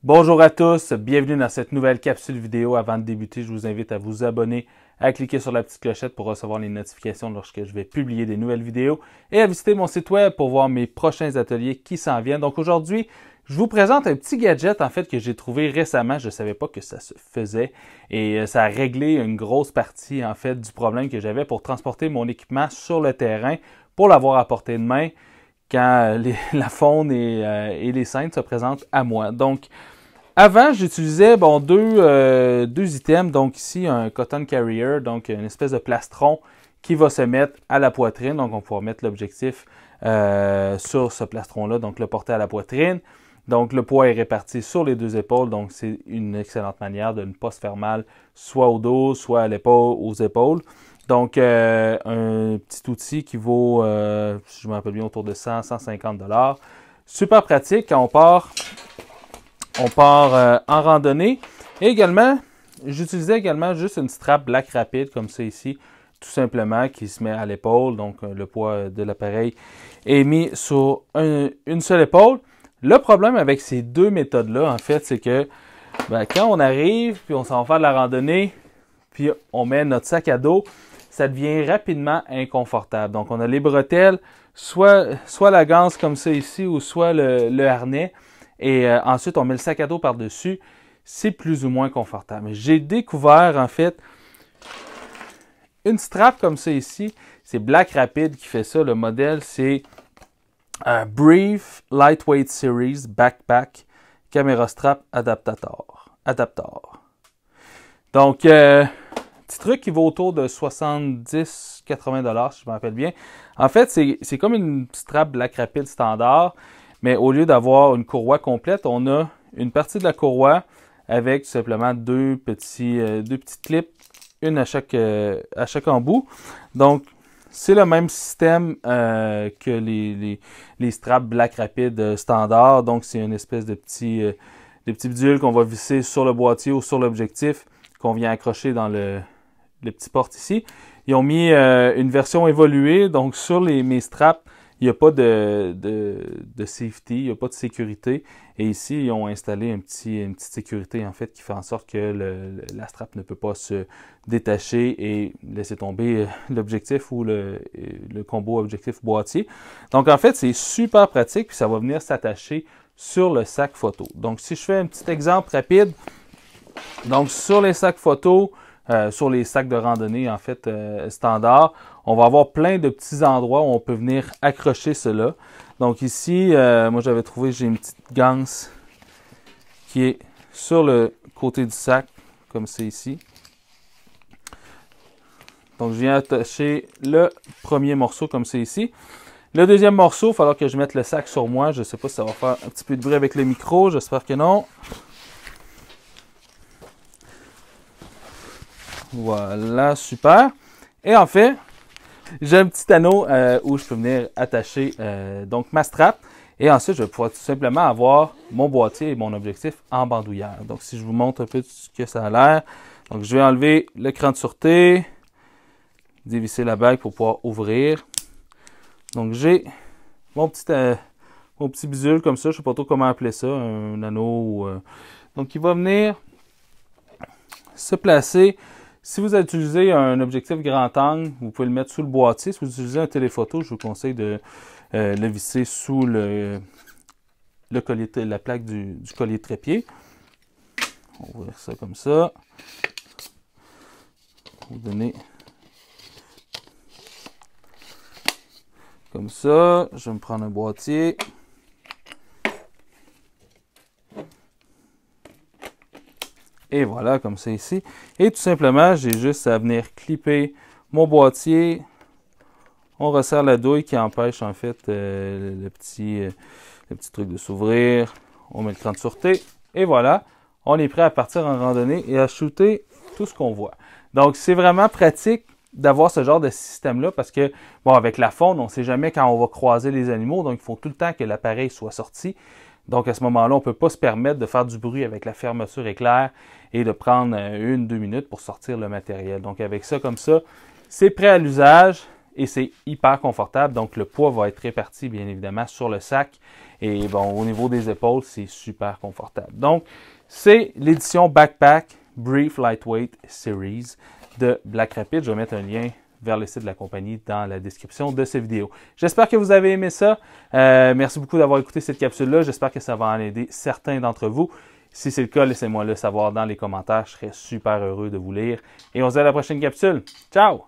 Bonjour à tous, bienvenue dans cette nouvelle capsule vidéo. Avant de débuter, je vous invite à vous abonner, à cliquer sur la petite clochette pour recevoir les notifications lorsque je vais publier des nouvelles vidéos et à visiter mon site web pour voir mes prochains ateliers qui s'en viennent. Donc aujourd'hui, je vous présente un petit gadget en fait que j'ai trouvé récemment. Je ne savais pas que ça se faisait et ça a réglé une grosse partie en fait du problème que j'avais pour transporter mon équipement sur le terrain pour l'avoir à portée de main quand la faune et les scènes se présentent à moi. Donc, avant, j'utilisais deux items. Donc ici, un cotton carrier, donc une espèce de plastron qui va se mettre à la poitrine. Donc, on pourra mettre l'objectif sur ce plastron-là, donc le porter à la poitrine. Donc, le poids est réparti sur les deux épaules. Donc, c'est une excellente manière de ne pas se faire mal, soit au dos, soit à l'épaule, aux épaules. Donc, un petit outil qui vaut, si je me rappelle bien, autour de 100-150 $. Super pratique quand on part en randonnée. Et également, j'utilisais également juste une strap Black Rapid, comme ça ici, tout simplement, qui se met à l'épaule. Donc, le poids de l'appareil est mis sur une seule épaule. Le problème avec ces deux méthodes-là, en fait, c'est que quand on arrive, puis on s'en va faire de la randonnée, puis on met notre sac à dos, ça devient rapidement inconfortable. Donc, on a les bretelles, soit la ganse comme ça ici, ou soit le harnais. Et ensuite, on met le sac à dos par-dessus. C'est plus ou moins confortable. J'ai découvert, en fait, une strap comme ça ici. C'est Black Rapid qui fait ça. Le modèle, c'est un Brief Lightweight Series Backpack Camera Strap Adaptator. Donc, petit truc qui vaut autour de 70-80 $, si je me rappelle bien. En fait, c'est comme une strap Black Rapid standard, mais au lieu d'avoir une courroie complète, on a une partie de la courroie avec tout simplement deux petites clips, une à chaque embout. Donc, c'est le même système que les straps Black Rapid standard. Donc, c'est une espèce de petit bidule qu'on va visser sur le boîtier ou sur l'objectif qu'on vient accrocher dans le petit porte ici. Ils ont mis une version évoluée. Donc, sur mes straps, il n'y a pas de safety, il n'y a pas de sécurité. Et ici, ils ont installé une petite sécurité, en fait, qui fait en sorte que la strap ne peut pas se détacher et laisser tomber l'objectif ou le combo objectif-boîtier. Donc, en fait, c'est super pratique, puis ça va venir s'attacher sur le sac photo. Donc, si je fais un petit exemple rapide, donc sur les sacs photo, sur les sacs de randonnée, en fait, standard, on va avoir plein de petits endroits où on peut venir accrocher cela. Donc ici, moi j'avais trouvé, j'ai une petite ganse qui est sur le côté du sac, comme c'est ici. Donc je viens attacher le premier morceau comme c'est ici. Le deuxième morceau, il va falloir que je mette le sac sur moi. Je ne sais pas si ça va faire un petit peu de bruit avec le micro, j'espère que non. Voilà, super. Et en fait, j'ai un petit anneau où je peux venir attacher donc ma strap. Et ensuite, je vais pouvoir tout simplement avoir mon boîtier et mon objectif en bandoulière. Donc, si je vous montre un peu ce que ça a l'air. Donc, je vais enlever le cran de sûreté, dévisser la bague pour pouvoir ouvrir. Donc, j'ai mon petit bidule comme ça. Je ne sais pas trop comment appeler ça, un anneau. Donc, il va venir se placer. Si vous utilisez un objectif grand angle, vous pouvez le mettre sous le boîtier. Si vous utilisez un téléphoto, je vous conseille de le visser sous la plaque du collier de trépied. On va ouvrir ça comme ça. Vous donner comme ça. Je vais me prendre un boîtier. Et voilà, comme ça ici. Et tout simplement, j'ai juste à venir clipper mon boîtier. On resserre la douille qui empêche en fait le petit truc de s'ouvrir. On met le cran de sûreté. Et voilà, on est prêt à partir en randonnée et à shooter tout ce qu'on voit. Donc, c'est vraiment pratique d'avoir ce genre de système-là parce que, bon, avec la faune, on ne sait jamais quand on va croiser les animaux. Donc, il faut tout le temps que l'appareil soit sorti. Donc, à ce moment-là, on ne peut pas se permettre de faire du bruit avec la fermeture éclair et de prendre 1-2 minutes pour sortir le matériel. Donc, avec ça, comme ça, c'est prêt à l'usage et c'est hyper confortable. Donc, le poids va être réparti, bien évidemment, sur le sac. Et bon, au niveau des épaules, c'est super confortable. Donc, c'est l'édition Backpack Brief Lightweight Series de Black Rapid. Je vais mettre un lien vers le site de la compagnie dans la description de cette vidéo. J'espère que vous avez aimé ça. Merci beaucoup d'avoir écouté cette capsule-là. J'espère que ça va en aider certains d'entre vous. Si c'est le cas, laissez-moi le savoir dans les commentaires. Je serais super heureux de vous lire. Et on se dit à la prochaine capsule. Ciao!